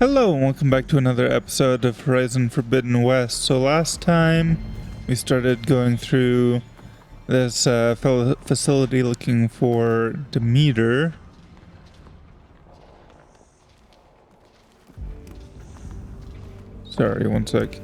Hello and welcome back to another episode of Horizon Forbidden West. So last time we started going through this facility looking for Demeter. Sorry, one sec.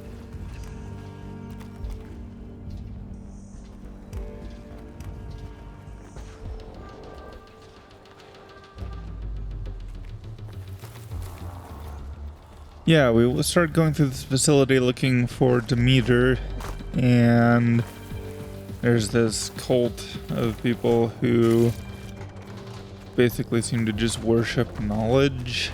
Yeah, we started going through this facility looking for Demeter, and there's this cult of people who basically seem to just worship knowledge.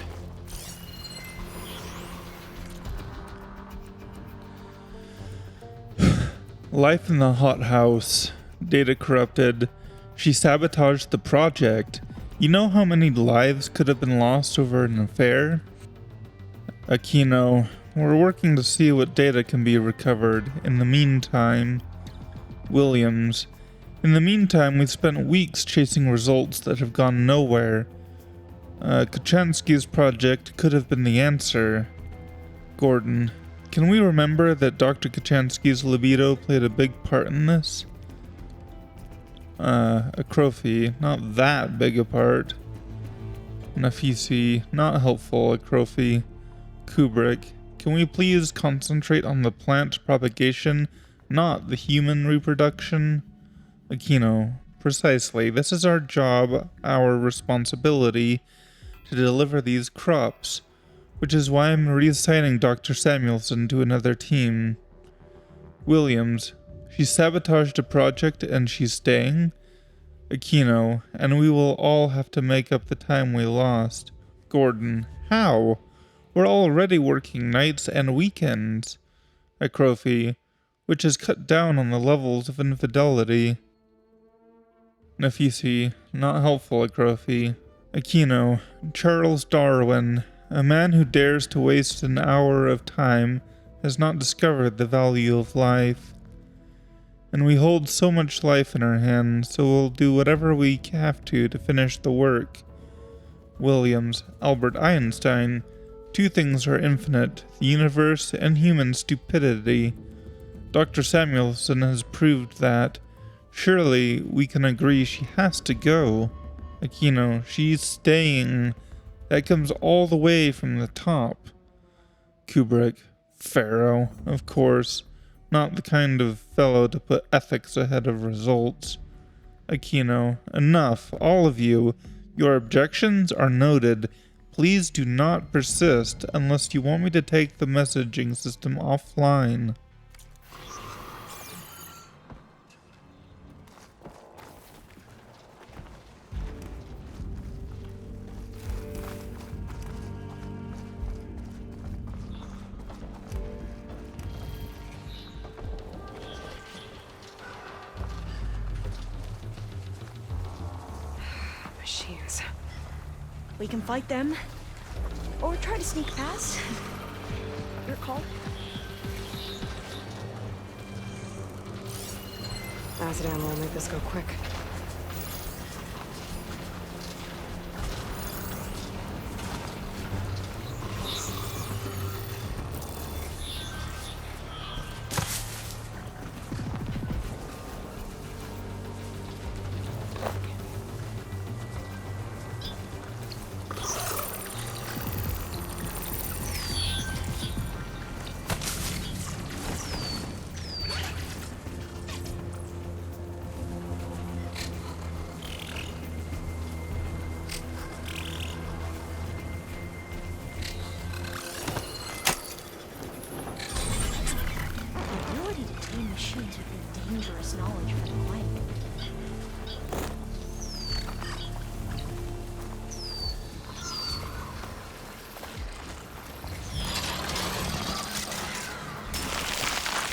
Life in the hothouse. Data corrupted. She sabotaged the project. You know how many lives could have been lost over an affair? Aquino, we're working to see what data can be recovered. In the meantime, Williams. In the meantime, we've spent weeks chasing results that have gone nowhere. Kachansky's project could have been the answer. Gordon, can we remember that Dr. Kachansky's libido played a big part in this? Akrofi, not that big a part. Nafisi, not helpful. Akrofi. Kubrick, can we please concentrate on the plant propagation, not the human reproduction? Aquino, precisely. This is our job, our responsibility to deliver these crops, which is why I'm reassigning Dr. Samuelson to another team. Williams, she sabotaged a project and she's staying? Aquino, and we will all have to make up the time we lost. Gordon, how? We're already working nights and weekends. Akrofi, which has cut down on the levels of infidelity. Nafisi, not helpful. Akrofi. Aquino, Charles Darwin, a man who dares to waste an hour of time has not discovered the value of life. And we hold so much life in our hands, so we'll do whatever we have to finish the work. Williams, Albert Einstein, two things are infinite, the universe and human stupidity. Dr. Samuelson has proved that. Surely we can agree she has to go. Aquino, she's staying. That comes all the way from the top. Kubrick, Pharaoh, of course. Not the kind of fellow to put ethics ahead of results. Aquino, enough, all of you. Your objections are noted. Please do not persist unless you want me to take the messaging system offline. Machines. We can fight them, or try to sneak past. Your call. Acid ammo will make this go quick. Machines with dangerous knowledge for the life.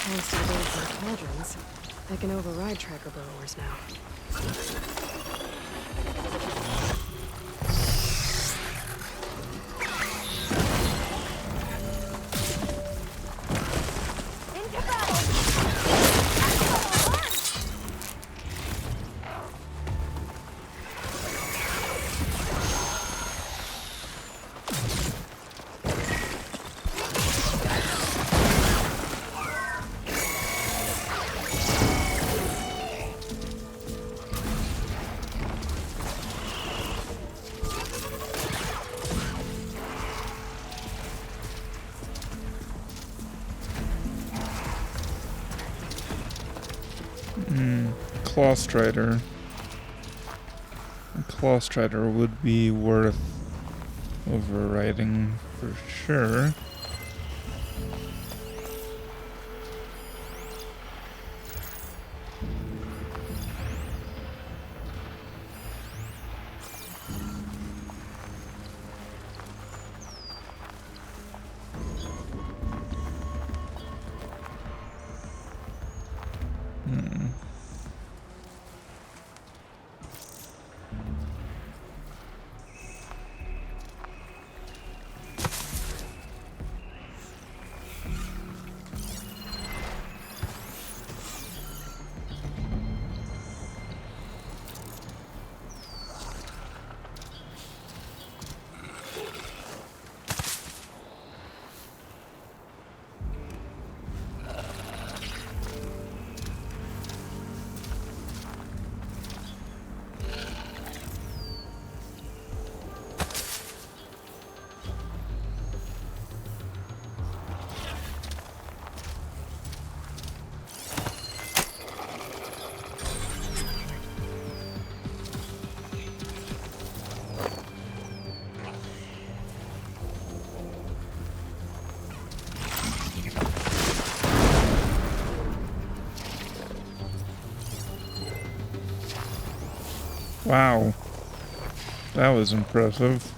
Thanks to the birds and cauldrons, I can override tracker burrowers now. Claw Strider. A Claw Strider would be worth overriding for sure. Wow, that was impressive.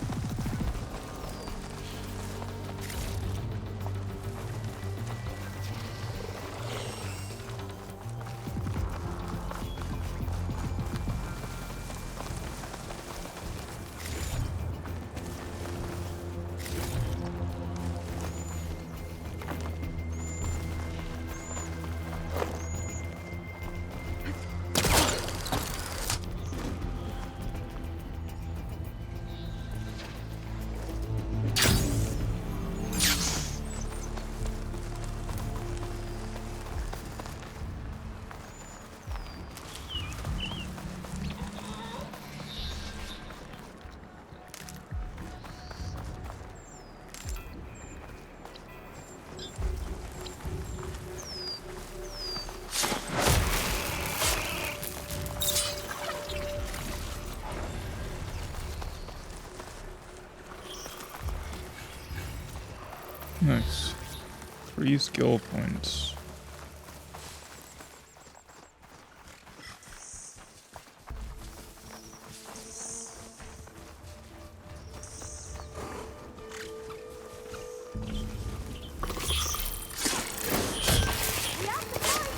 Nice. 3 skill points.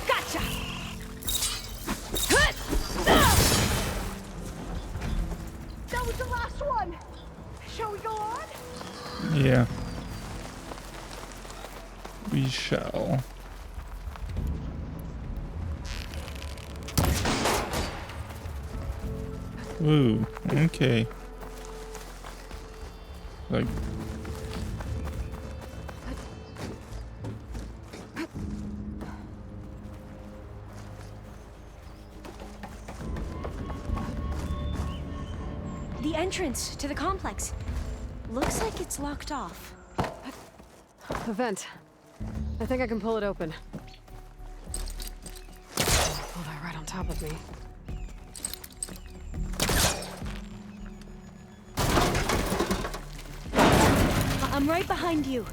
Gotcha! That was the last one! Shall we go on? Yeah. We shall. Ooh, okay. Like... The entrance to the complex. Looks like it's locked off. A vent. I think I can pull it open. Pull that right on top of me. I'm right behind you.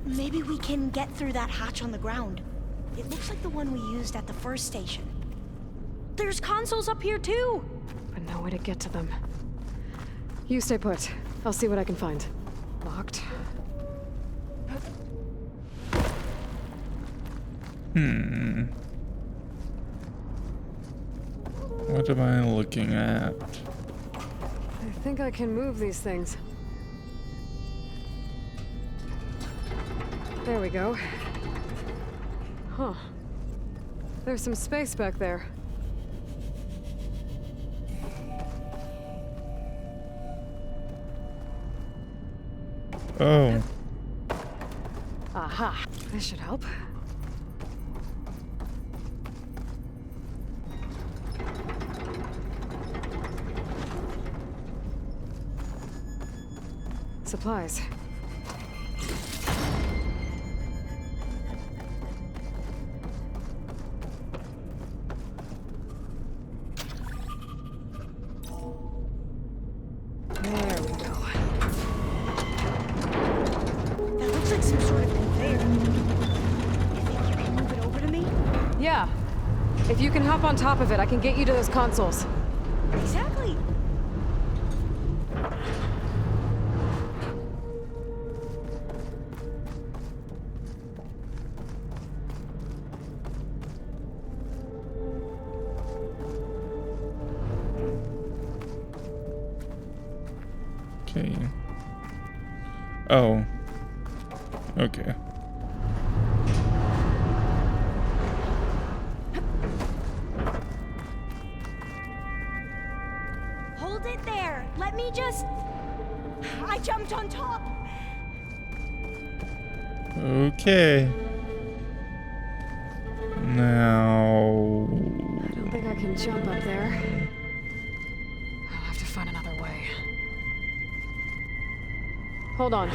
Maybe we can get through that hatch on the ground. It looks like the one we used at the first station. There's consoles up here too! But no way to get to them. You stay put. I'll see what I can find. Locked. What am I looking at? I think I can move these things. There we go. Huh. There's some space back there. Oh. Aha. This should help. Supplies. There we go. That looks like some sort of conveyor. You think you can move it over to me? Yeah. If you can hop on top of it, I can get you to those consoles. Exactly. Okay. Oh. Okay. Hold it there. Let me just... I jumped on top. Okay. Now... I don't think I can jump up there. I'll have to find another way. Hold on.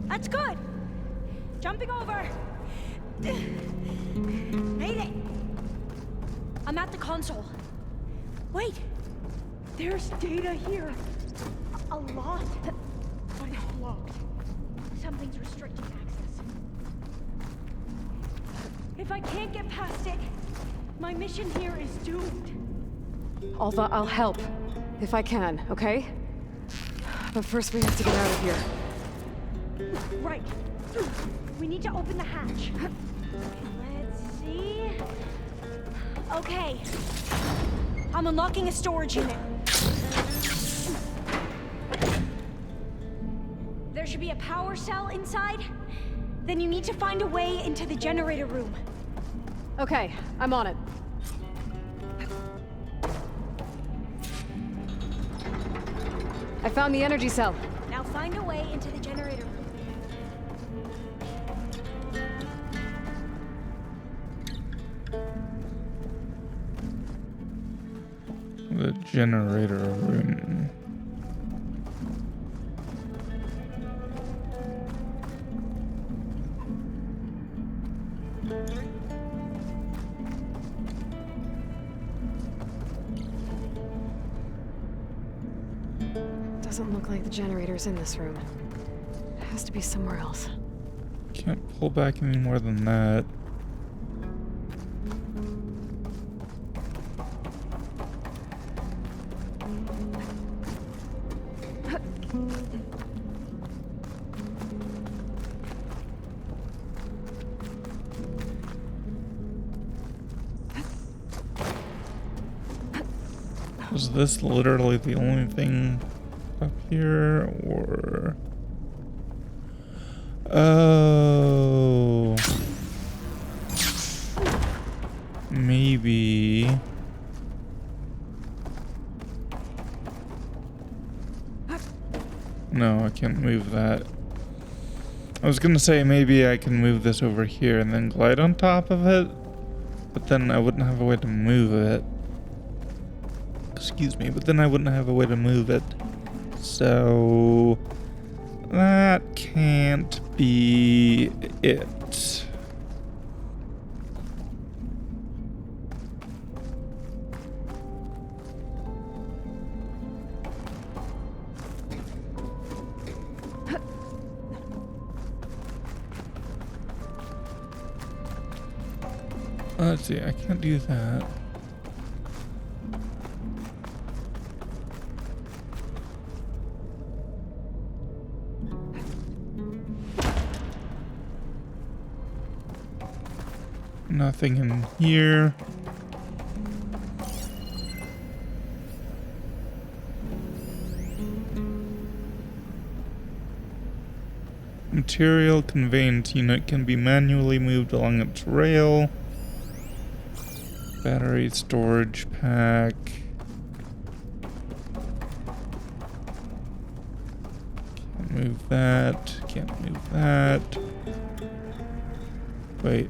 That's good. Jumping over. Made it. I'm at the console. Wait. There's data here. A lot. But it's blocked. Something's restricting access. If I can't get past it, my mission here is doomed. Alva, I'll help. If I can, okay? But first we have to get out of here. Right. We need to open the hatch. Let's see. Okay. I'm unlocking a storage unit. There should be a power cell inside. Then you need to find a way into the generator room. Okay, I'm on it. I found the energy cell. Now find a way into the generator room. The generator room. Doesn't look like the generator's in this room. It has to be somewhere else. Can't pull back any more than that. Was this literally the only thing up here, or... Oh... Maybe... No, I can't move that. I was gonna say maybe I can move this over here and then glide on top of it, but then I wouldn't have a way to move it. Excuse me, but then I wouldn't have a way to move it. So... that can't be it. Let's see, I can't do that. Nothing in here. Material conveyance unit can be manually moved along its rail. Battery storage pack. Can't move that. Can't move that. Wait.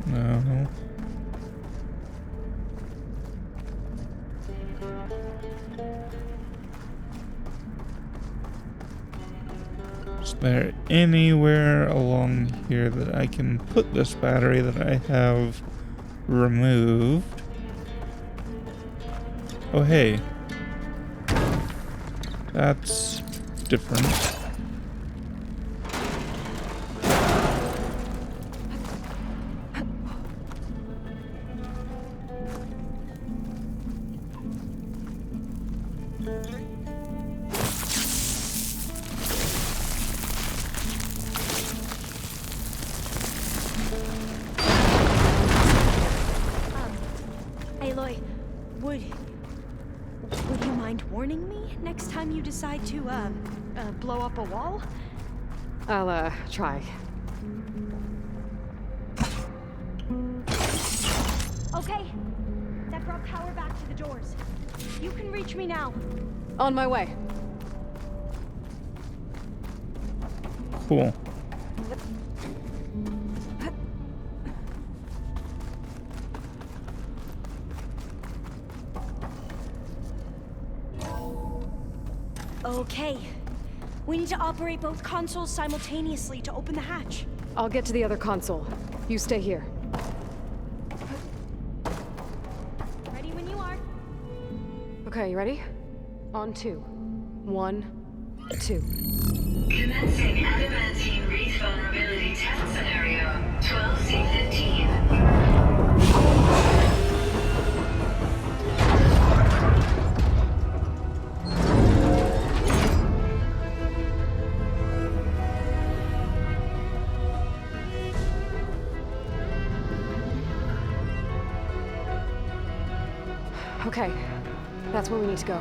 No. Is there anywhere along here that I can put this battery that I have removed? Oh, hey. That's different. Aloy, would you mind warning me next time you decide to, blow up a wall? I'll, try. Okay. That brought power back to the doors. You can reach me now. On my way. Cool. Okay. We need to operate both consoles simultaneously to open the hatch. I'll get to the other console. You stay here. Ready when you are. Okay, you ready? On 2. 1, 2. Commencing adamantine reef vulnerability test scenario 12C15. Okay, that's where we need to go.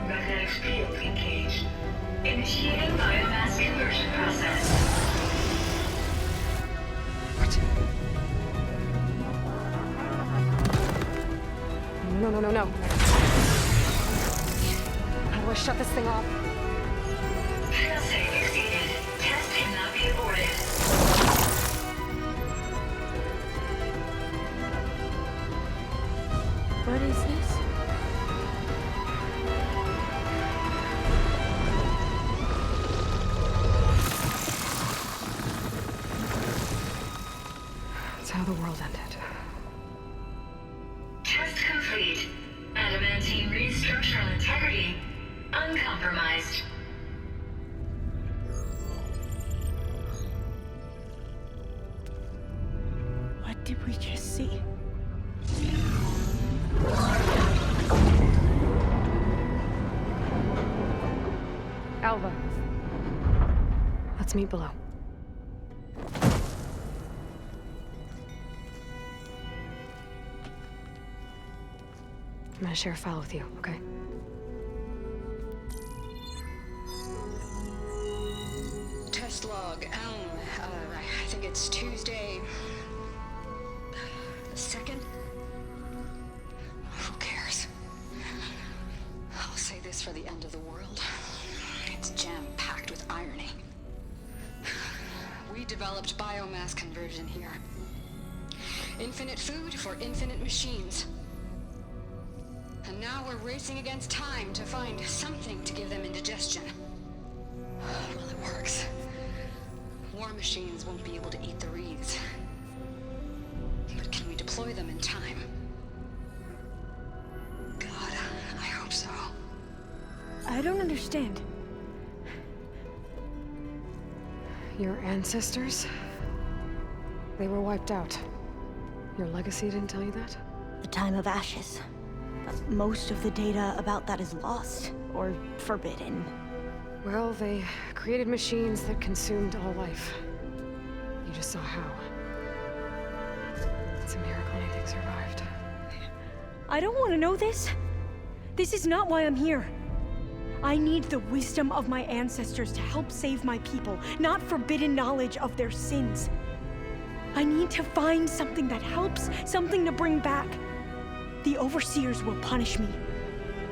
Magnetic field engaged. Initiating biomass conversion process. What? No. How do I shut this thing off? Failsafe exceeded. Test cannot be aborted. What is this? That's how the world ended. Test complete. Adamantine reef structural integrity uncompromised. What did we just see? Alva. Let's meet below. I'm gonna share a file with you, okay? Test log, I think it's Tuesday the 2nd? Who cares? I'll say this for the end of the world. It's jam-packed with irony. We developed biomass conversion here. Infinite food for infinite machines. And now we're racing against time to find something to give them indigestion. Well, it works. War machines won't be able to eat the wreaths. But can we deploy them in time? God, I hope so. I don't understand. Your ancestors? They were wiped out. Your legacy didn't tell you that? The time of ashes. But most of the data about that is lost or forbidden. Well, they created machines that consumed all life. You just saw how. It's a miracle anything survived. I don't want to know this. This is not why I'm here. I need the wisdom of my ancestors to help save my people, not forbidden knowledge of their sins. I need to find something that helps, something to bring back. The overseers will punish me.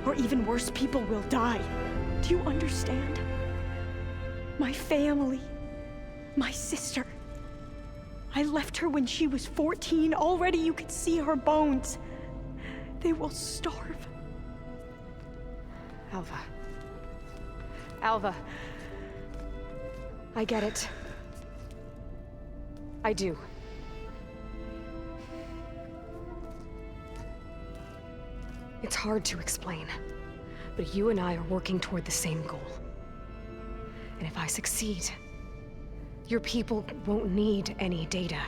Or even worse, people will die. Do you understand? My family, my sister. I left her when she was 14. Already you could see her bones. They will starve. Alva. Alva. I get it. I do. It's hard to explain, but you and I are working toward the same goal. And if I succeed, your people won't need any data.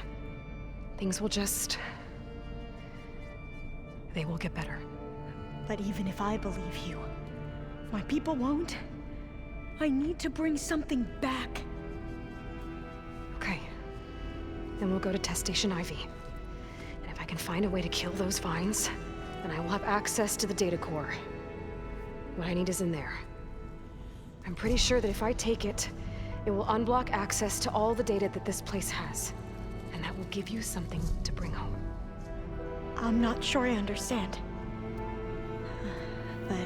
Things will just... they will get better. But even if I believe you, my people won't. I need to bring something back. Okay. Then we'll go to Test Station Ivy. And if I can find a way to kill those vines, then I will have access to the data core. What I need is in there. I'm pretty sure that if I take it, it will unblock access to all the data that this place has. And that will give you something to bring home. I'm not sure I understand. But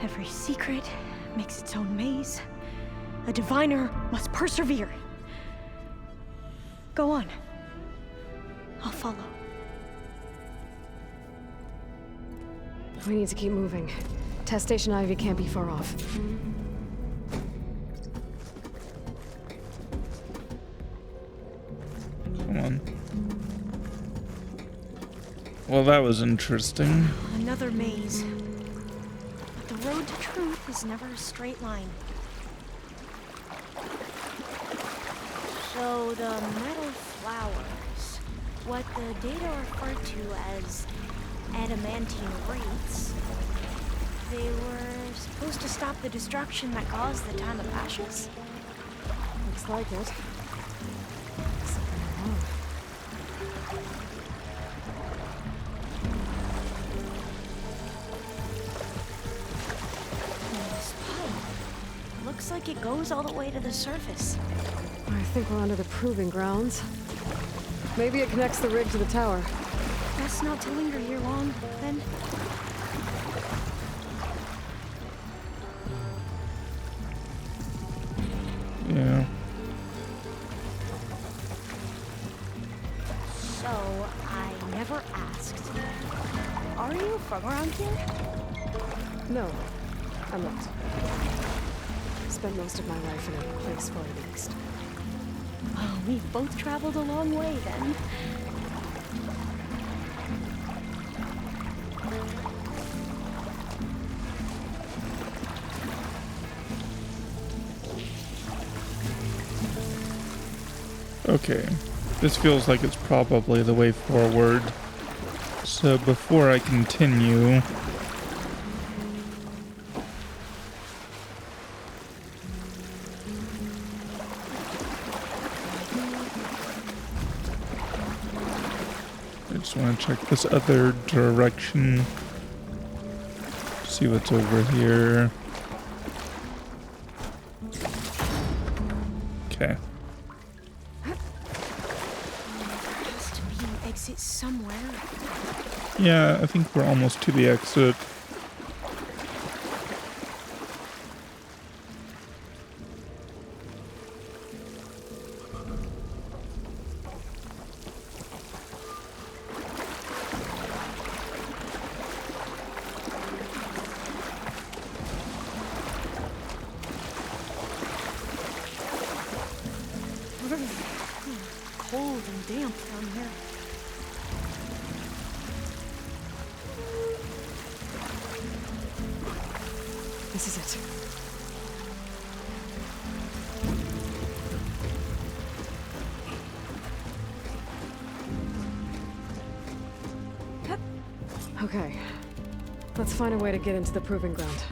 every secret makes its own maze. A diviner must persevere. Go on. I'll follow. We need to keep moving. Test Station Ivy can't be far off. Come on. Well, that was interesting. Another maze. But the road to truth is never a straight line. So the metal flowers, what the data refer to as adamantine wreaths, they were supposed to stop the destruction that caused the Time of Ashes? Looks like it. Something wrong. This pipe looks like it goes all the way to the surface. I think we're under the proving grounds. Maybe it connects the rig to the tower. Best not to linger here long, then. Yeah. So, I never asked. Are you from around here? No, I'm not. Spent most of my life in a place far to the east. Oh, we've both traveled a long way then. Okay. This feels like it's probably the way forward. So before I continue... I just want to check this other direction. See what's over here. Okay. There has to be an exit somewhere. Yeah, I think we're almost to the exit. Cold and damp down here. This is it. Okay. Let's find a way to get into the proving ground.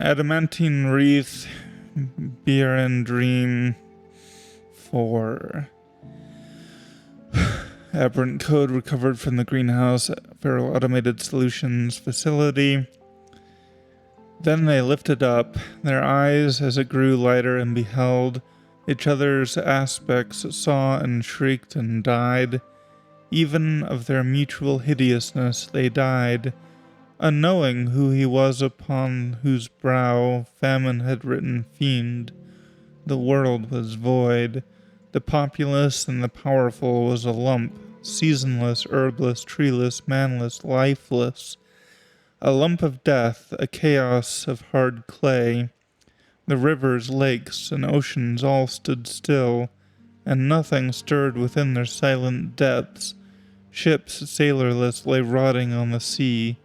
Adamantine wreath, beer and dream, 4. Aberrant code recovered from the greenhouse Feral Automated Solutions facility. Then they lifted up their eyes as it grew lighter and beheld Each other's aspects saw and shrieked and died. Even of their mutual hideousness they died, unknowing who he was upon whose brow famine had written fiend. The world was void. The populous and the powerful was a lump, seasonless, herbless, treeless, manless, lifeless. A lump of death, a chaos of hard clay. The rivers, lakes, and oceans all stood still, and nothing stirred within their silent depths. Ships, sailorless, lay rotting on the sea,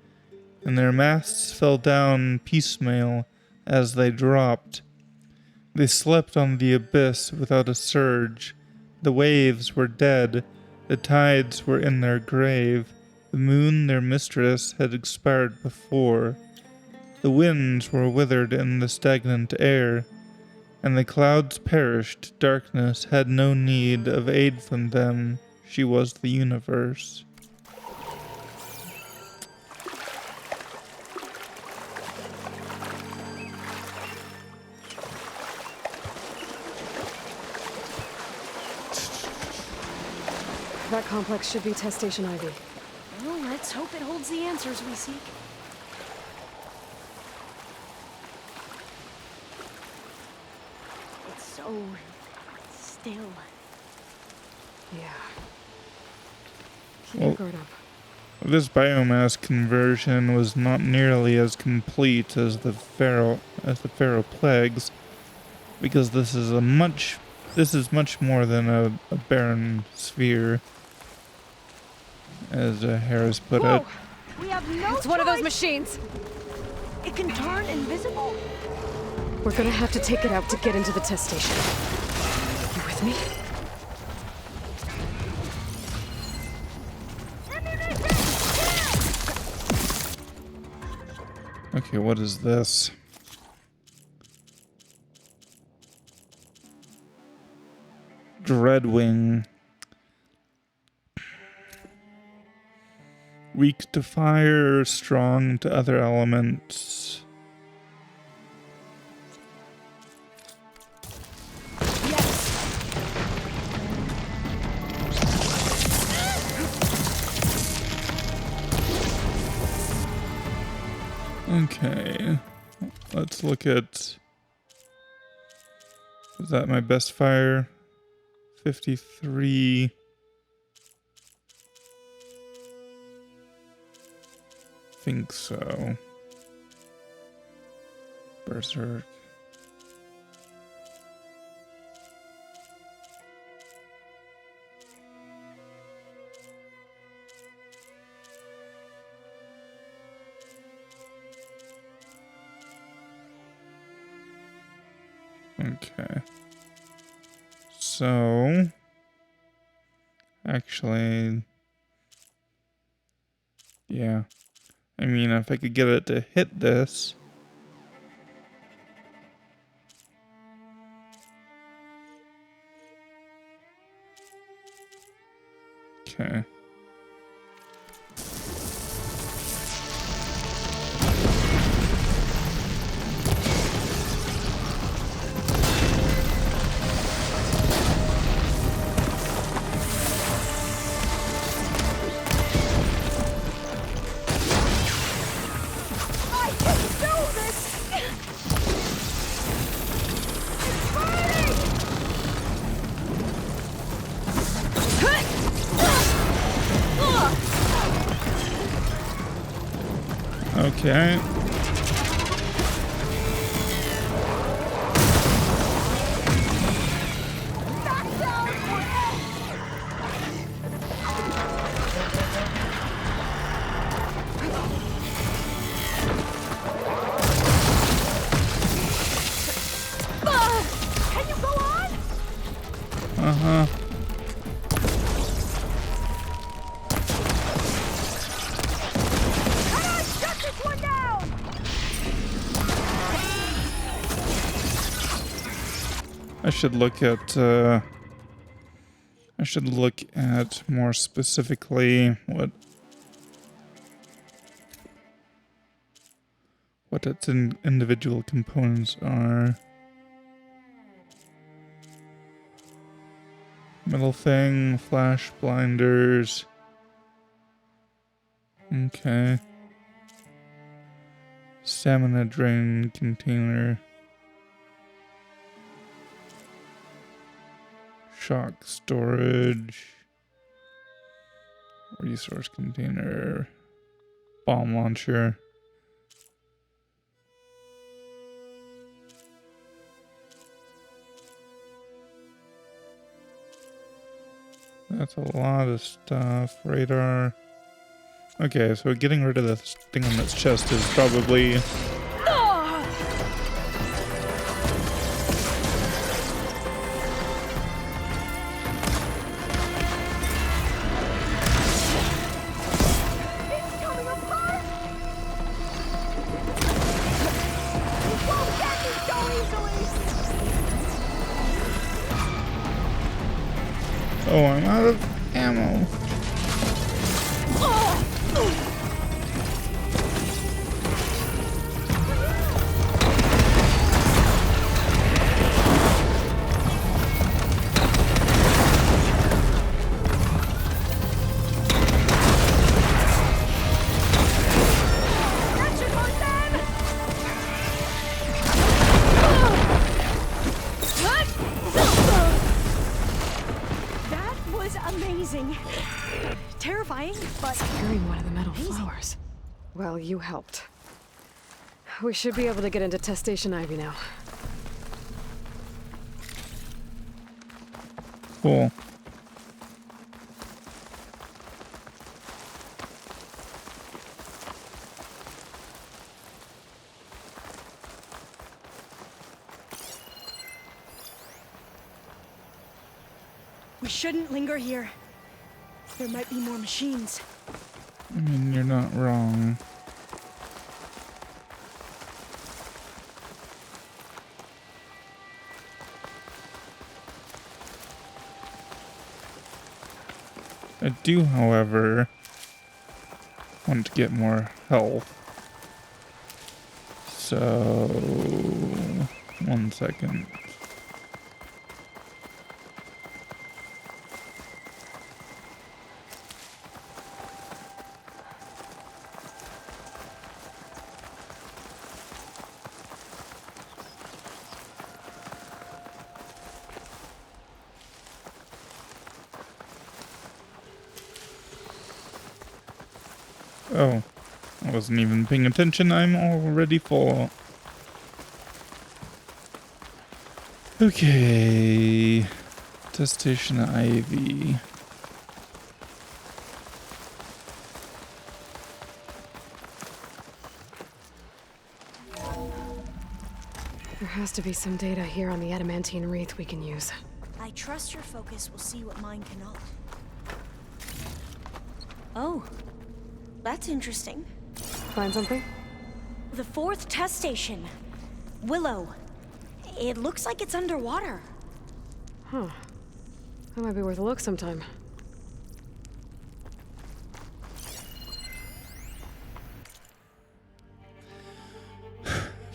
and their masts fell down piecemeal as they dropped. They slept on the abyss without a surge. The waves were dead, the tides were in their grave, the moon, their mistress, had expired before. The winds were withered in the stagnant air, and the clouds perished. Darkness had no need of aid from them. She was the universe. That complex should be Test Station Ivy. Well, let's hope it holds the answers we seek. It's so still. Yeah. Keep your Well, guard up. this biomass conversion was not nearly as complete as the pharaoh plagues, because this is much more than a barren sphere, as Harris put it. Whoa! We have no It's one of those choice. machines! It can turn invisible? We're gonna have to take it out to get into the test station. You with me? Okay, what is this? Dreadwing. Weak to fire, strong to other elements. Okay, let's look at, was that my best fire? 53. Think so. Berserk. Okay. So, actually, yeah. I mean, if I could get it to hit this. Okay. Okay. Can you go on? Uh-huh. Come on, shut this one down! I should look at more specifically what its individual components are. Metal Fang, flash blinders. Okay. Stamina drain container. Shock storage. Resource container. Bomb launcher. That's a lot of stuff. Radar. Okay, so getting rid of this thing on its chest is probably... Oh, I'm out of ammo. Amazing. Terrifying, but Securing one of the metal flowers. Well, you helped. We should be able to get into Test Station Ivy now. Cool. we shouldn't linger here. There might be more machines. I mean, you're not wrong. I do, however, want to get more health. So, 1 second. Oh, I wasn't even paying attention. I'm already full. Okay. Test Station Ivy. There has to be some data here on the adamantine wreath we can use. I trust your focus will see what mine cannot. Oh, that's interesting. Find something? The 4th test station. Willow. It looks like it's underwater. Huh. That might be worth a look sometime.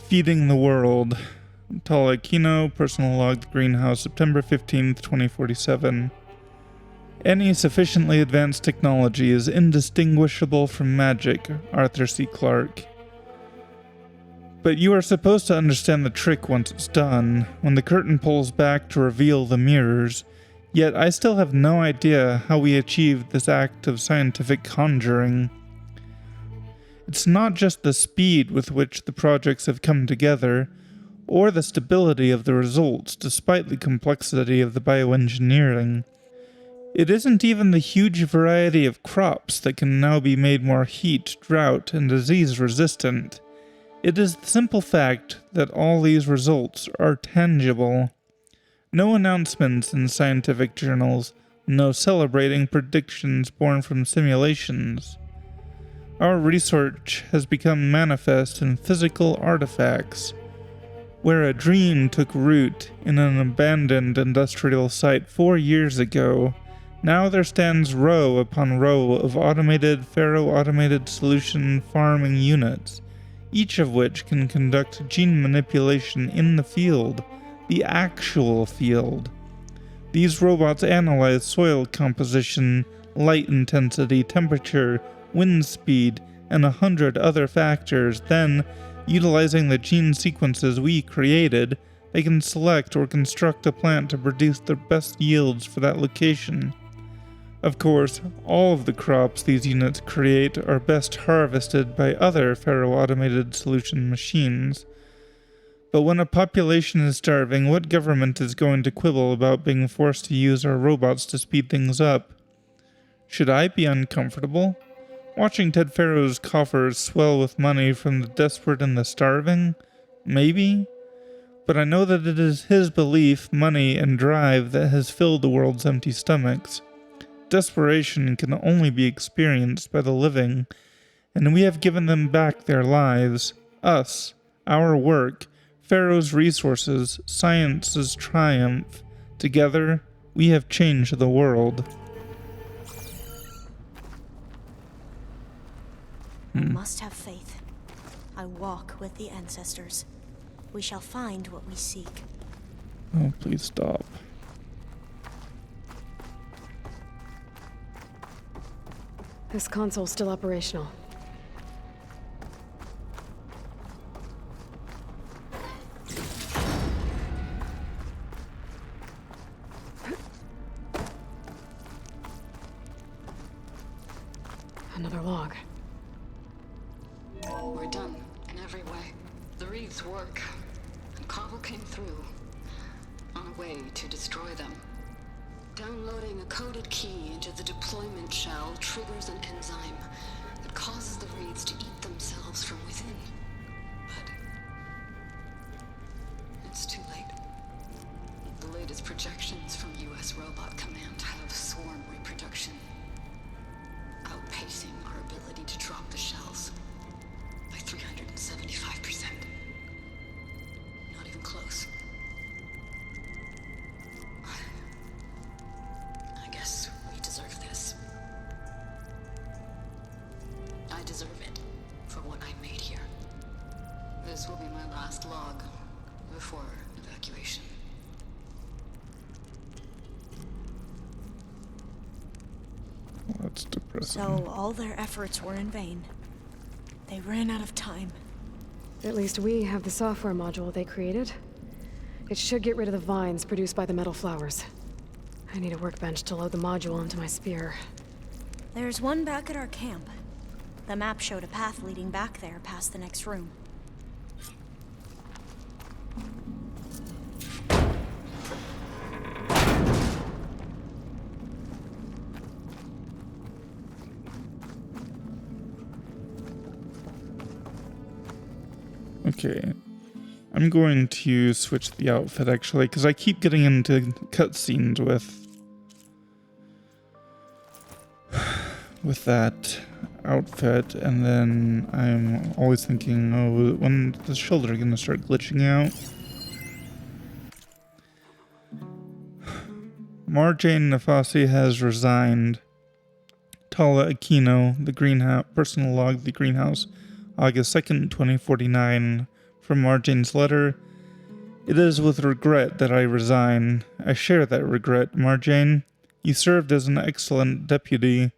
Feeding the World. Talakino, personal log, greenhouse, September 15th, 2047. Any sufficiently advanced technology is indistinguishable from magic, Arthur C. Clarke. But you are supposed to understand the trick once it's done, when the curtain pulls back to reveal the mirrors, yet I still have no idea how we achieved this act of scientific conjuring. It's not just the speed with which the projects have come together, or the stability of the results despite the complexity of the bioengineering. It isn't even the huge variety of crops that can now be made more heat, drought, and disease resistant. It is the simple fact that all these results are tangible. No announcements in scientific journals, no celebrating predictions born from simulations. Our research has become manifest in physical artifacts. Where a dream took root in an abandoned industrial site 4 years ago, now there stands row upon row of automated, ferro-automated solution farming units, each of which can conduct gene manipulation in the field, the actual field. These robots analyze soil composition, light intensity, temperature, wind speed, and 100 other factors. Then, utilizing the gene sequences we created, they can select or construct a plant to produce the best yields for that location. Of course, all of the crops these units create are best harvested by other Pharaoh-automated solution machines. But when a population is starving, what government is going to quibble about being forced to use our robots to speed things up? Should I be uncomfortable? Watching Ted Pharaoh's coffers swell with money from the desperate and the starving? Maybe. But I know that it is his belief, money, and drive that has filled the world's empty stomachs. Desperation can only be experienced by the living, and we have given them back their lives, us, our work, Pharaoh's resources, science's triumph. Together, we have changed the world. I must have faith. I walk with the ancestors. We shall find what we seek. Oh, please stop. This console's still operational. Another log. We're done in every way. The reeds work, and Cobble came through on a way to destroy them. Downloading a coded key into the deployment shell triggers an enzyme that causes the reeds to eat themselves from within. But it's too late. The latest projections from U.S. Robot Command have swarm reproduction, outpacing our ability to drop the shells by 375%. Not even close. I guess we deserve this. I deserve it for what I made here. This will be my last log before evacuation. Well, that's depressing. So all their efforts were in vain. They ran out of time. At least we have the software module they created. It should get rid of the vines produced by the metal flowers. I need a workbench to load the module into my spear. There's one back at our camp. The map showed a path leading back there past the next room. Okay. I'm going to switch the outfit actually, because I keep getting into cutscenes with that outfit, and then I'm always thinking, oh, when the shoulder gonna start glitching out? Marjane Nafasi has resigned. Tala Aquino, the greenhouse, personal log, the greenhouse, August 2nd, 2049. From Marjane's letter, it is with regret that I resign. I share that regret, Marjane. You served as an excellent deputy,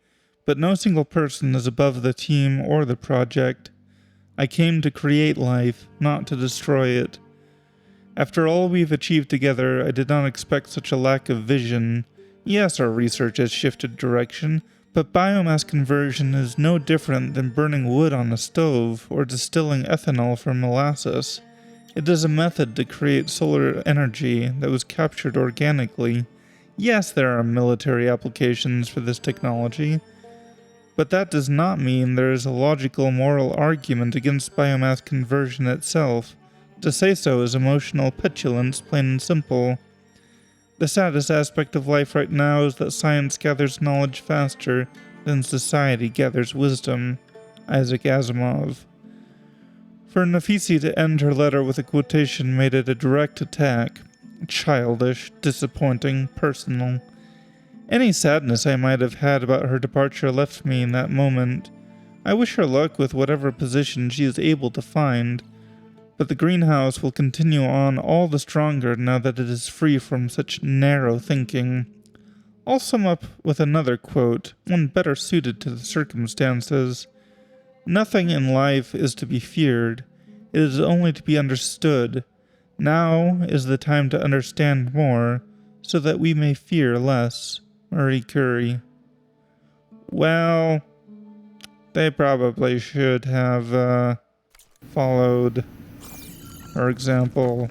but no single person is above the team or the project. I came to create life, not to destroy it. After all we've achieved together, I did not expect such a lack of vision. Yes, our research has shifted direction, but biomass conversion is no different than burning wood on a stove or distilling ethanol from molasses. It is a method to create solar energy that was captured organically. Yes, there are military applications for this technology, but that does not mean there is a logical moral argument against biomass conversion itself. To say so is emotional petulance, plain and simple. The saddest aspect of life right now is that science gathers knowledge faster than society gathers wisdom. Isaac Asimov. For Nafisi to end her letter with a quotation made it a direct attack. Childish, disappointing, personal. Any sadness I might have had about her departure left me in that moment. I wish her luck with whatever position she is able to find. But the greenhouse will continue on all the stronger now that it is free from such narrow thinking. I'll sum up with another quote, one better suited to the circumstances. Nothing in life is to be feared. It is only to be understood. Now is the time to understand more, so that we may fear less. Marie Curie. Well, they probably should have followed her example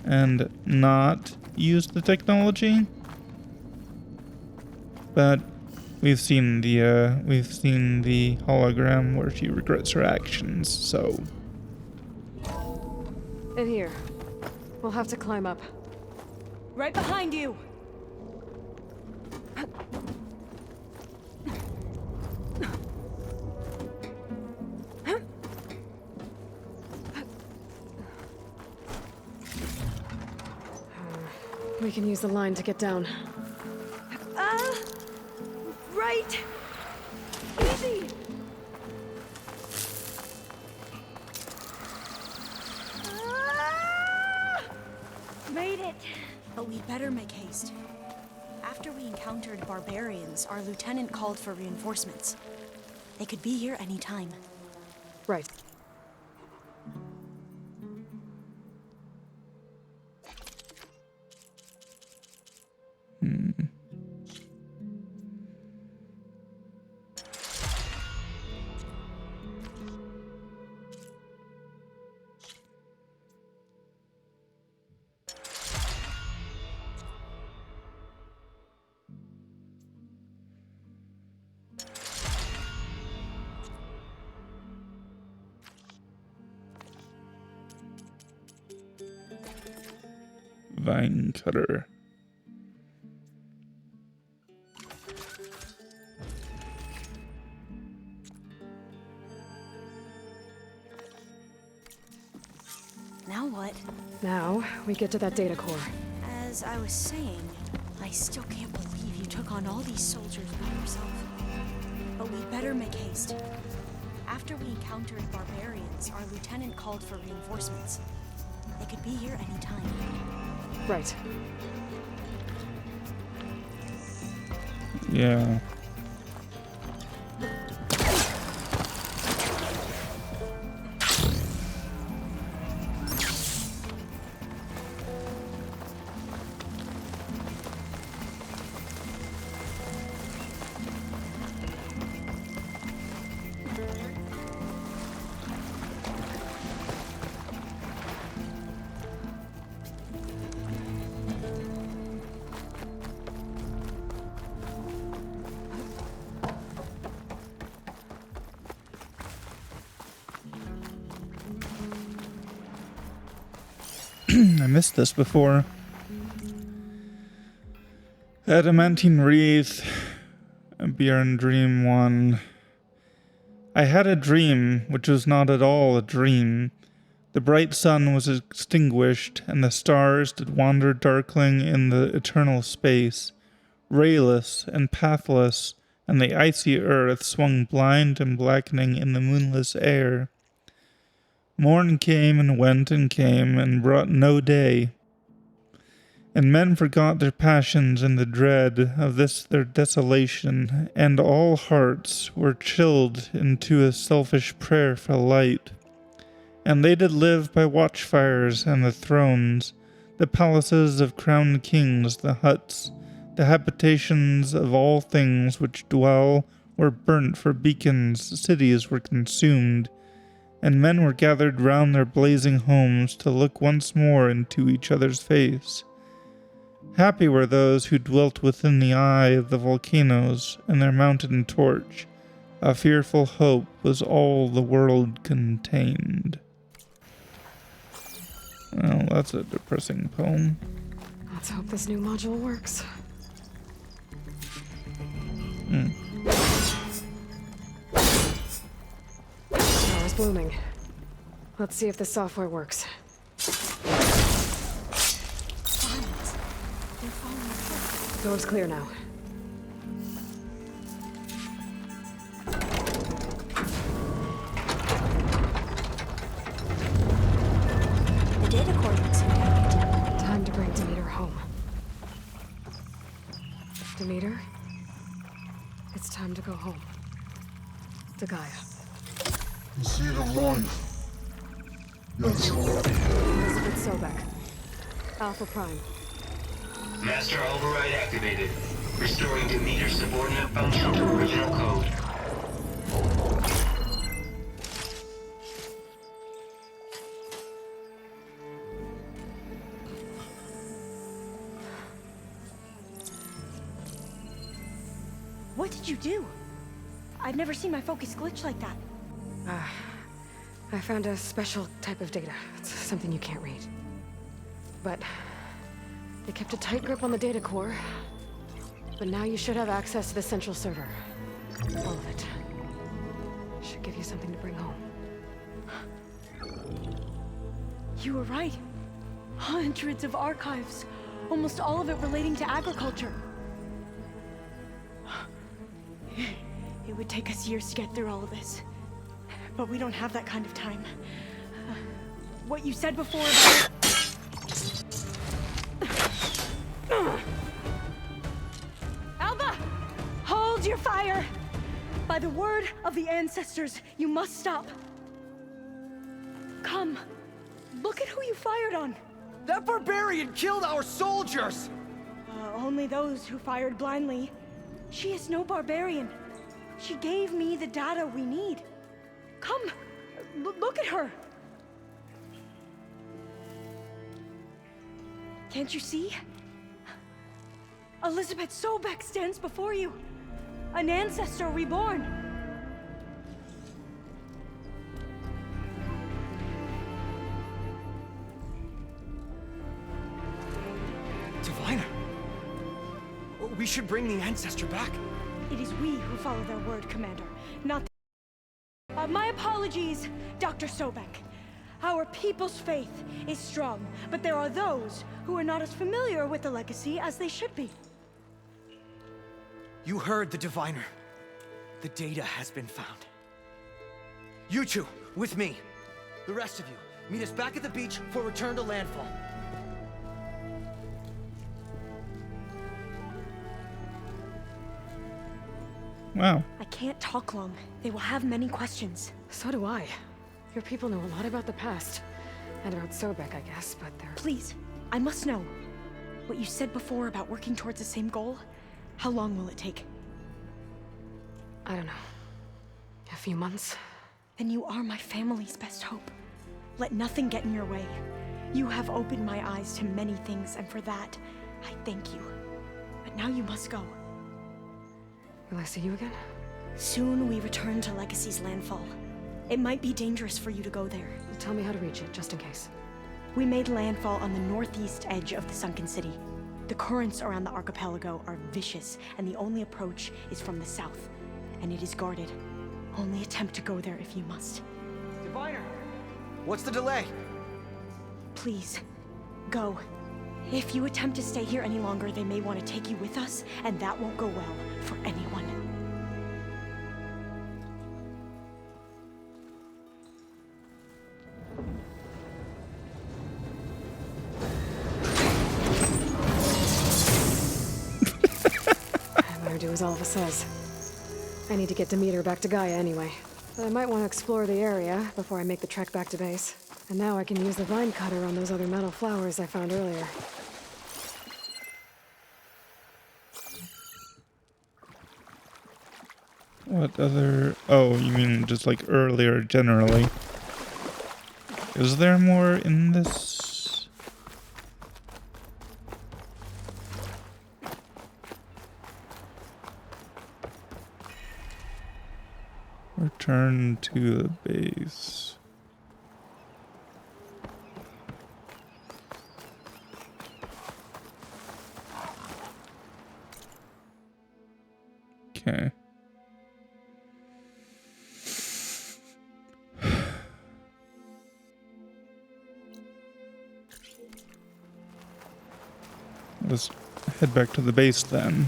and not used the technology. But we've seen the hologram where she regrets her actions, so In here. We'll have to climb up. Right behind you! We can use the line to get down. Right! Easy! Made it! But we better make haste. After we encountered barbarians, our lieutenant called for reinforcements. They could be here any time. Right. vine cutter. Now what? Now, we get to that data core. As I was saying, I still can't believe you took on all these soldiers by yourself. But we better make haste. After we encountered barbarians, our lieutenant called for reinforcements. They could be here any time. Right. Yeah. I missed this before. Adamantine Wreath, Bjorn Dream 1. I had a dream, which was not at all a dream. The bright sun was extinguished, and the stars did wander darkling in the eternal space, rayless and pathless, and the icy earth swung blind and blackening in the moonless air. Morn came and brought no day. And men forgot their passions in the dread of this their desolation, and all hearts were chilled into a selfish prayer for light. And they did live by watchfires and the thrones, the palaces of crowned kings, the huts, the habitations of all things which dwell were burnt for beacons, cities were consumed, and men were gathered round their blazing homes to look once more into each other's face. Happy were those who dwelt within the eye of the volcanoes and their mountain torch. A fearful hope was all the world contained. Well, that's a depressing poem. Let's hope this new module works. Power's blooming. Let's see if the software works. Vines. They're falling apart. Door's clear now. Demeter, it's time to go home. To Gaia. The seed of life. Yes, Lord. Elizabeth Sobek. Alpha Prime. Master override activated. Restoring Demeter's subordinate function to original code. What did you do? I've never seen my focus glitch like that. I found a special type of data. It's something you can't read. But they kept a tight grip on the data core. But now you should have access to the central server. All of it. Should give you something to bring home. You were right. Hundreds of archives. Almost all of it relating to agriculture. It would take us years to get through all of this. But we don't have that kind of time. What you said before about... Alba! Hold your fire! By the word of the ancestors, you must stop. Come. Look at who you fired on. That barbarian killed our soldiers! Only those who fired blindly. She is no barbarian. She gave me the data we need. Come, look at her. Can't you see? Elizabeth Sobek stands before you. An ancestor reborn. Diviner! We should bring the ancestor back. It is we who follow their word, Commander, not my apologies, Dr. Sobek. Our people's faith is strong, but there are those who are not as familiar with the legacy as they should be. You heard the diviner. The data has been found. You two, with me. The rest of you, meet us back at the beach for return to landfall. Wow. I can't talk long. They will have many questions. So do I. Your people know a lot about the past. And about Sobek, I guess, but they're... Please, I must know. What you said before about working towards the same goal, how long will it take? I don't know. A few months? Then you are my family's best hope. Let nothing get in your way. You have opened my eyes to many things, and for that, I thank you. But now you must go. Will I see you again? Soon we return to Legacy's landfall. It might be dangerous for you to go there. Tell me how to reach it, just in case. We made landfall on the northeast edge of the sunken city. The currents around the archipelago are vicious, and the only approach is from the south. And it is guarded. Only attempt to go there if you must. Diviner! What's the delay? Please, go. If you attempt to stay here any longer, they may want to take you with us, and that won't go well for anyone. I better do as Alva says. I need to get Demeter back to Gaia anyway. But I might want to explore the area before I make the trek back to base. And now I can use the vine cutter on those other metal flowers I found earlier. What other... Oh, you mean just like earlier generally. Is there more in this? Return to the base. Okay. Let's head back to the base then.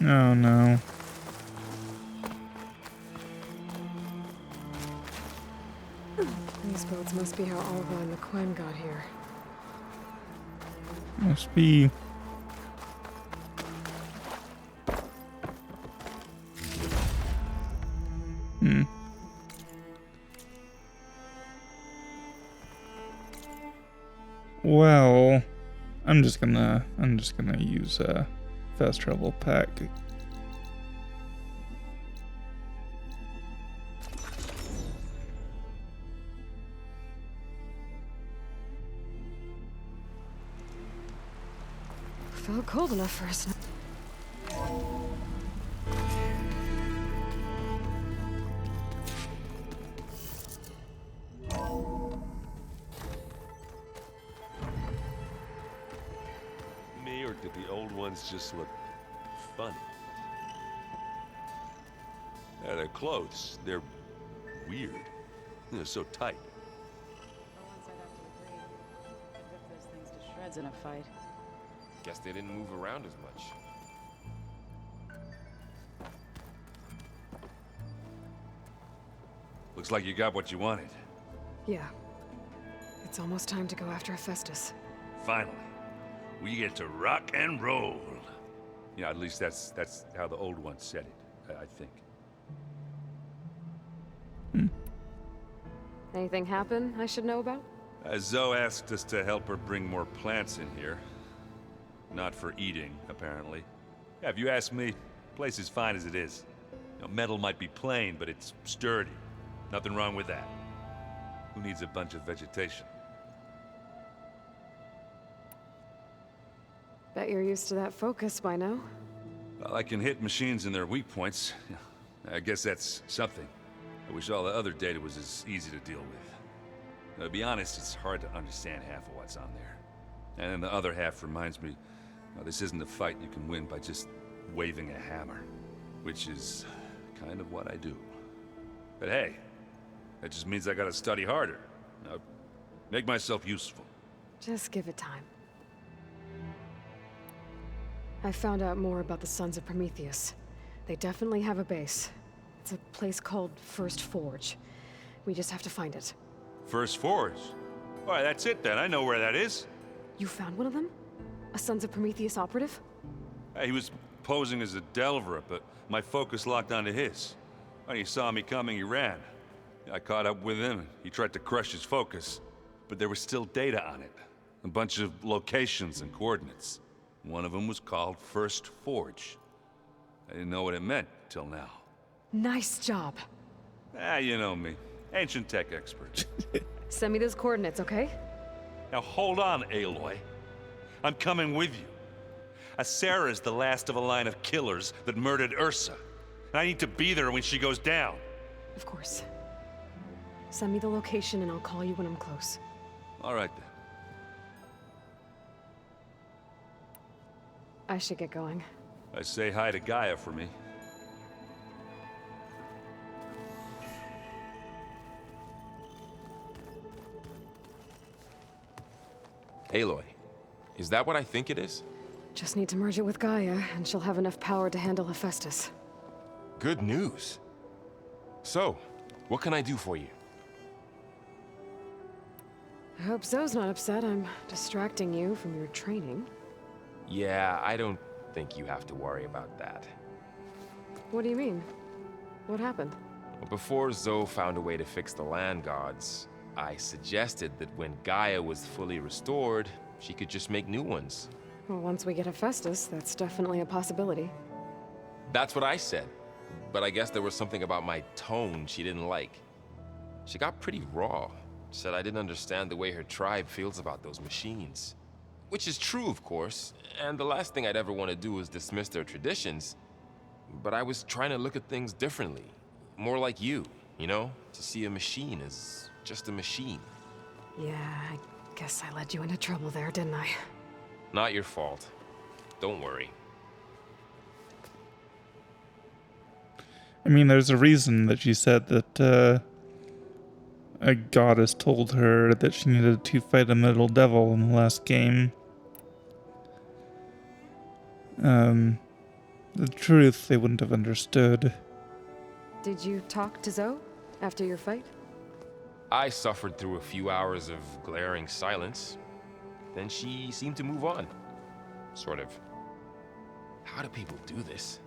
Oh no. These boats must be how Alva and the Quen got here. Must be. Well, I'm just gonna use fast travel pack. Felt cold enough for us. Me, or did the old ones just look funny? Yeah, their clothes, they're weird. They're so tight. For once, I'd have to agree. Could rip those things to shreds in a fight. Guess they didn't move around as much. Looks like you got what you wanted. Yeah. It's almost time to go after Hephaestus. Finally. We get to rock and roll. Yeah, at least that's how the old ones said it, I think. Anything happen I should know about? Zoe asked us to help her bring more plants in here. Not for eating, apparently. Yeah, if you ask me, the place is fine as it is. You know, metal might be plain, but it's sturdy. Nothing wrong with that. Who needs a bunch of vegetation? Bet you're used to that focus by now. Well, I can hit machines in their weak points. I guess that's something. I wish all the other data was as easy to deal with. To be honest, it's hard to understand half of what's on there. And then the other half reminds me, this isn't a fight you can win by just waving a hammer. Which is kind of what I do. But hey, that just means I gotta study harder. Make myself useful. Just give it time. I found out more about the Sons of Prometheus. They definitely have a base. It's a place called First Forge. We just have to find it. First Forge? Why, that's it then. I know where that is. You found one of them? A Sons of Prometheus operative? He was posing as a Delver, but my focus locked onto his. When he saw me coming, he ran. I caught up with him, and he tried to crush his focus. But there was still data on it. A bunch of locations and coordinates. One of them was called First Forge. I didn't know what it meant till now. Nice job. You know me. Ancient tech expert. Send me those coordinates, okay? Now hold on, Aloy. I'm coming with you. Asera's the last of a line of killers that murdered Ursa. And I need to be there when she goes down. Of course. Send me the location and I'll call you when I'm close. All right then. I should get going. Say hi to Gaia for me. Aloy, is that what I think it is? Just need to merge it with Gaia, and she'll have enough power to handle Hephaestus. Good news. So, what can I do for you? I hope Zoe's not upset I'm distracting you from your training. Yeah, I don't think you have to worry about that. What do you mean? What happened? Well, before Zoe found a way to fix the land gods, I suggested that when Gaia was fully restored, she could just make new ones. Well, once we get Hephaestus, that's definitely a possibility. That's what I said. But I guess there was something about my tone she didn't like. She got pretty raw. Said I didn't understand the way her tribe feels about those machines. Which is true, of course, and the last thing I'd ever want to do is dismiss their traditions. But I was trying to look at things differently. More like you know? To see a machine as just a machine. Yeah, I guess I led you into trouble there, didn't I? Not your fault. Don't worry. I mean, there's a reason that she said that a goddess told her that she needed to fight a metal devil in the last game. the truth they wouldn't have understood. Did you talk to Zoe after your fight? I suffered through a few hours of glaring silence. Then she seemed to move on. Sort of. How do people do this?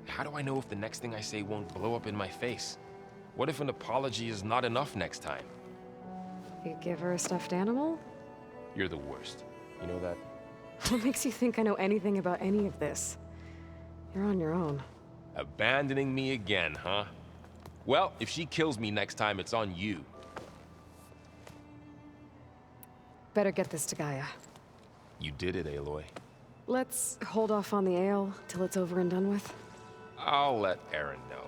How do I know if the next thing I say won't blow up in my face? What if an apology is not enough next time? You give her a stuffed animal? You're the worst. You know that? What makes you think I know anything about any of this? You're on your own. Abandoning me again, huh? Well, if she kills me next time, it's on you. Better get this to Gaia. You did it, Aloy. Let's hold off on the ale till it's over and done with. I'll let Aaron know.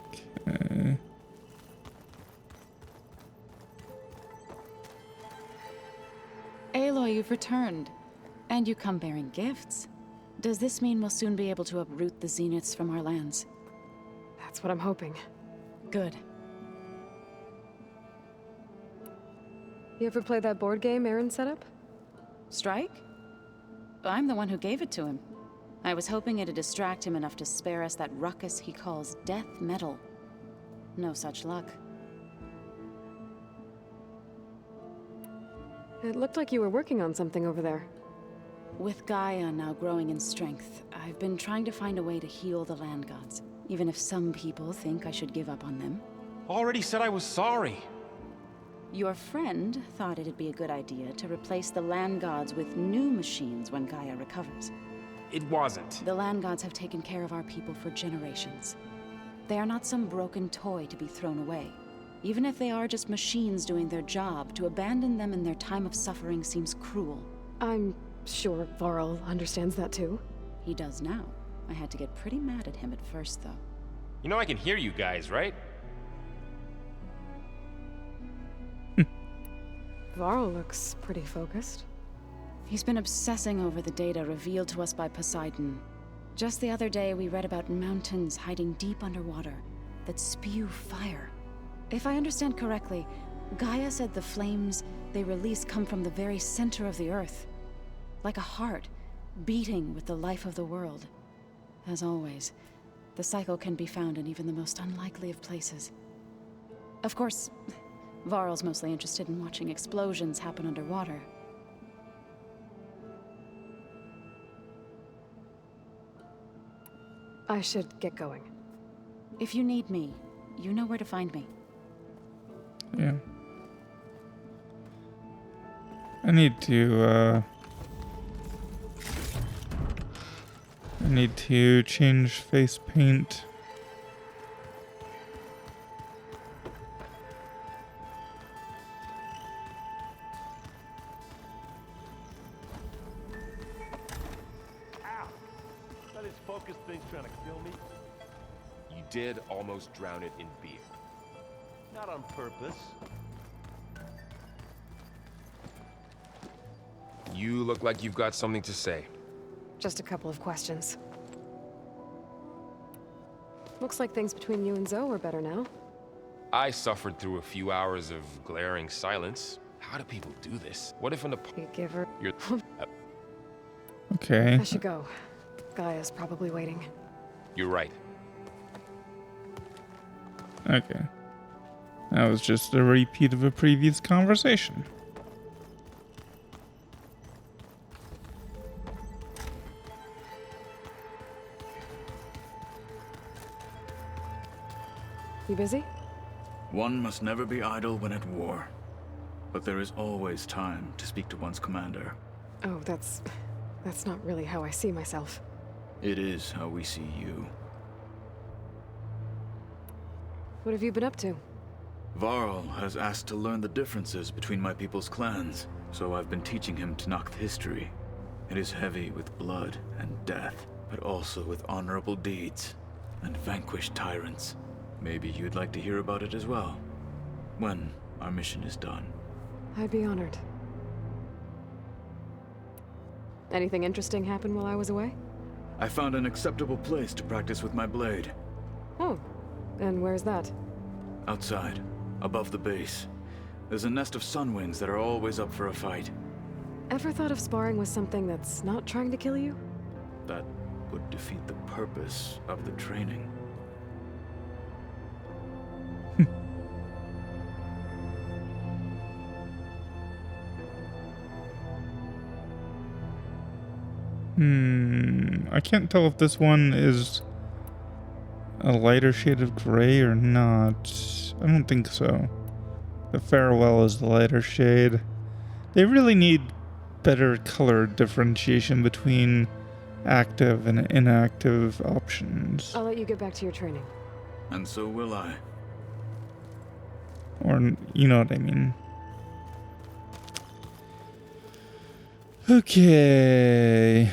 Okay. Aloy, you've returned. And you come bearing gifts. Does this mean we'll soon be able to uproot the Zeniths from our lands? That's what I'm hoping. Good. You ever play that board game Aaron set up? Strike? I'm the one who gave it to him. I was hoping it'd distract him enough to spare us that ruckus he calls death metal. No such luck. It looked like you were working on something over there. With Gaia now growing in strength, I've been trying to find a way to heal the land gods, even if some people think I should give up on them. Already said I was sorry. Your friend thought it'd be a good idea to replace the land gods with new machines when Gaia recovers. It wasn't. The land gods have taken care of our people for generations. They are not some broken toy to be thrown away. Even if they are just machines doing their job, to abandon them in their time of suffering seems cruel. I'm sure Varl understands that too. He does now. I had to get pretty mad at him at first, though. You know I can hear you guys, right? Varl looks pretty focused. He's been obsessing over the data revealed to us by Poseidon. Just the other day, we read about mountains hiding deep underwater that spew fire. If I understand correctly, Gaia said the flames they release come from the very center of the Earth. Like a heart, beating with the life of the world. As always, the cycle can be found in even the most unlikely of places. Of course, Varl's mostly interested in watching explosions happen underwater. I should get going. If you need me, you know where to find me. Yeah. I need to change face paint. That is focus thing's trying to kill me. You did almost drown it in beer. Not on purpose. You look like you've got something to say. Just a couple of questions. Looks like things between you and Zoe are better now. I suffered through a few hours of glaring silence. How do people do this? What if an You give her... You're... Okay. I should go. Gaia's probably waiting. You're right. Okay. That was just a repeat of a previous conversation. You busy? One must never be idle when at war. But there is always time to speak to one's commander. Oh, that's not really how I see myself. It is how we see you. What have you been up to? Varl has asked to learn the differences between my people's clans, so I've been teaching him to knock the history. It is heavy with blood and death, but also with honorable deeds and vanquished tyrants. Maybe you'd like to hear about it as well, when our mission is done. I'd be honored. Anything interesting happen while I was away? I found an acceptable place to practice with my blade. Oh, and where's that? Outside, above the base. There's a nest of sunwings that are always up for a fight. Ever thought of sparring with something that's not trying to kill you? That would defeat the purpose of the training. I can't tell if this one is a lighter shade of gray or not. I don't think so. The Farewell is the lighter shade. They really need better color differentiation between active and inactive options. I'll let you get back to your training. And so will I. Or, you know what I mean. Okay.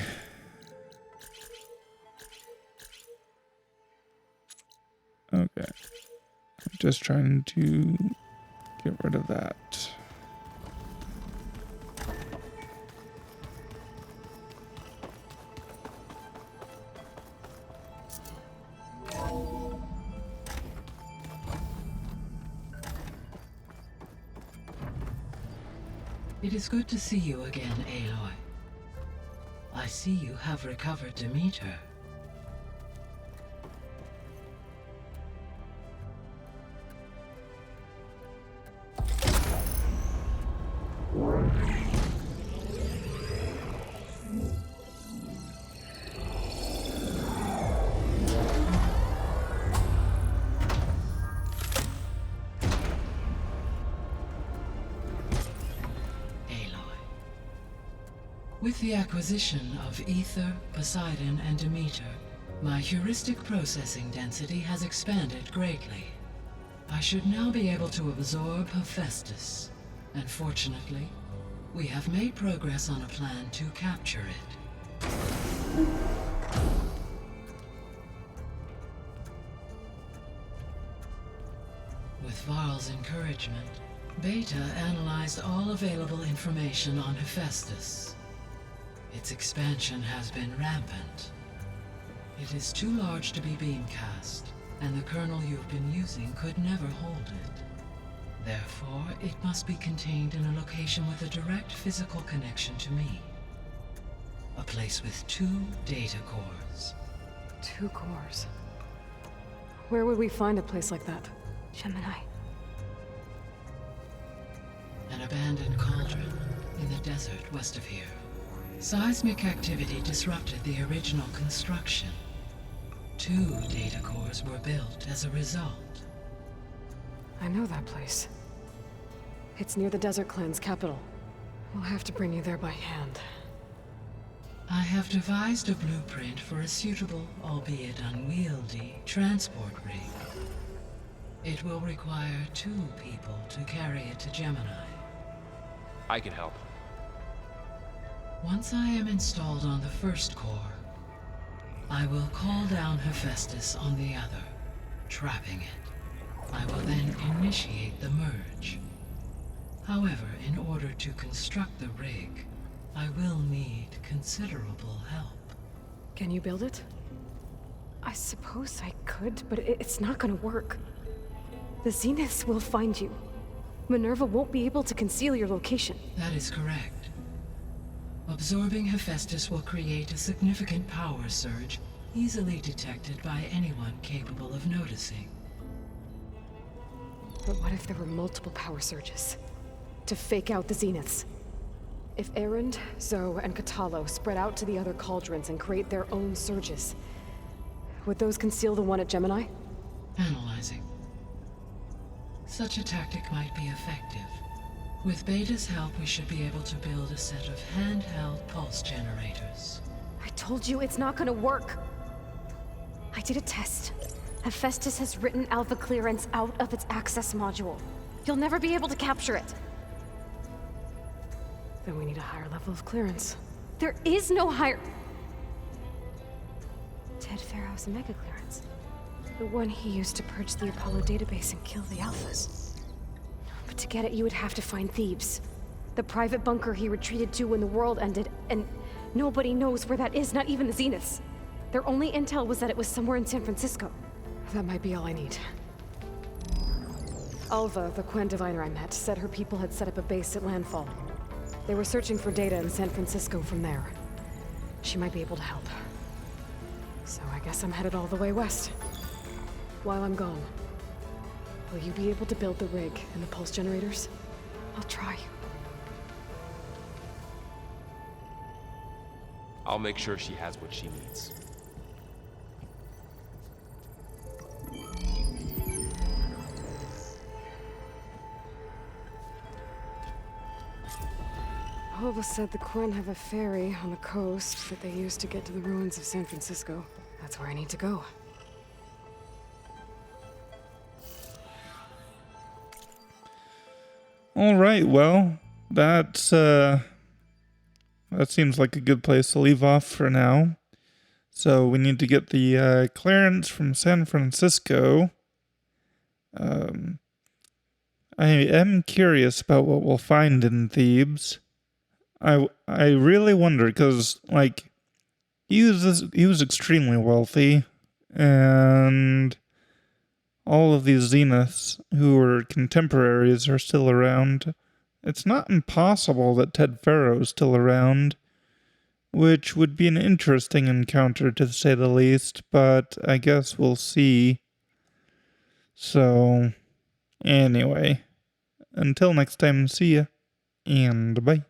Okay. I'm just trying to get rid of that. It is good to see you again, Aloy. I see you have recovered Demeter. With the acquisition of Ether, Poseidon, and Demeter, my heuristic processing density has expanded greatly. I should now be able to absorb Hephaestus, and fortunately, we have made progress on a plan to capture it. With Varl's encouragement, Beta analyzed all available information on Hephaestus. Its expansion has been rampant. It is too large to be beamcast, and the kernel you've been using could never hold it. Therefore, it must be contained in a location with a direct physical connection to me. A place with 2 data cores. 2 cores? Where would we find a place like that? Gemini. An abandoned cauldron in the desert west of here. Seismic activity disrupted the original construction. 2 data cores were built as a result. I know that place. It's near the Desert Clan's capital. We'll have to bring you there by hand. I have devised a blueprint for a suitable, albeit unwieldy, transport rig. It will require 2 people to carry it to Gemini. I can help. Once I am installed on the first core, I will call down Hephaestus on the other, trapping it. I will then initiate the merge. However, in order to construct the rig, I will need considerable help. Can you build it? I suppose I could, but it's not gonna work. The Zeniths will find you. Minerva won't be able to conceal your location. That is correct. Absorbing Hephaestus will create a significant power surge, easily detected by anyone capable of noticing. But what if there were multiple power surges? To fake out the Zeniths? If Erend, Zoe, and Katalo spread out to the other cauldrons and create their own surges, would those conceal the one at Gemini? Analyzing. Such a tactic might be effective. With Beta's help, we should be able to build a set of handheld pulse generators. I told you it's not gonna work. I did a test. Hephaestus has written Alpha clearance out of its access module. You'll never be able to capture it. Then we need a higher level of clearance. There is no higher... Ted Pharaoh's mega clearance. The one he used to purge the Apollo database and kill the Alphas. But to get it, you would have to find Thebes. The private bunker he retreated to when the world ended, and nobody knows where that is, not even the Zeniths. Their only intel was that it was somewhere in San Francisco. That might be all I need. Alva, the Quen diviner I met, said her people had set up a base at landfall. They were searching for data in San Francisco from there. She might be able to help. So I guess I'm headed all the way west. While I'm gone, will you be able to build the rig and the pulse generators? I'll try. I'll make sure she has what she needs. Alva said the Quen have a ferry on the coast that they use to get to the ruins of San Francisco. That's where I need to go. All right, well, that seems like a good place to leave off for now. So we need to get the clearance from San Francisco. I am curious about what we'll find in Thebes. I really wonder, because like he was extremely wealthy, and all of these Zeniths who were contemporaries are still around. It's not impossible that Ted Faro is still around, which would be an interesting encounter to say the least, but I guess we'll see. So, anyway, until next time, see ya, and bye.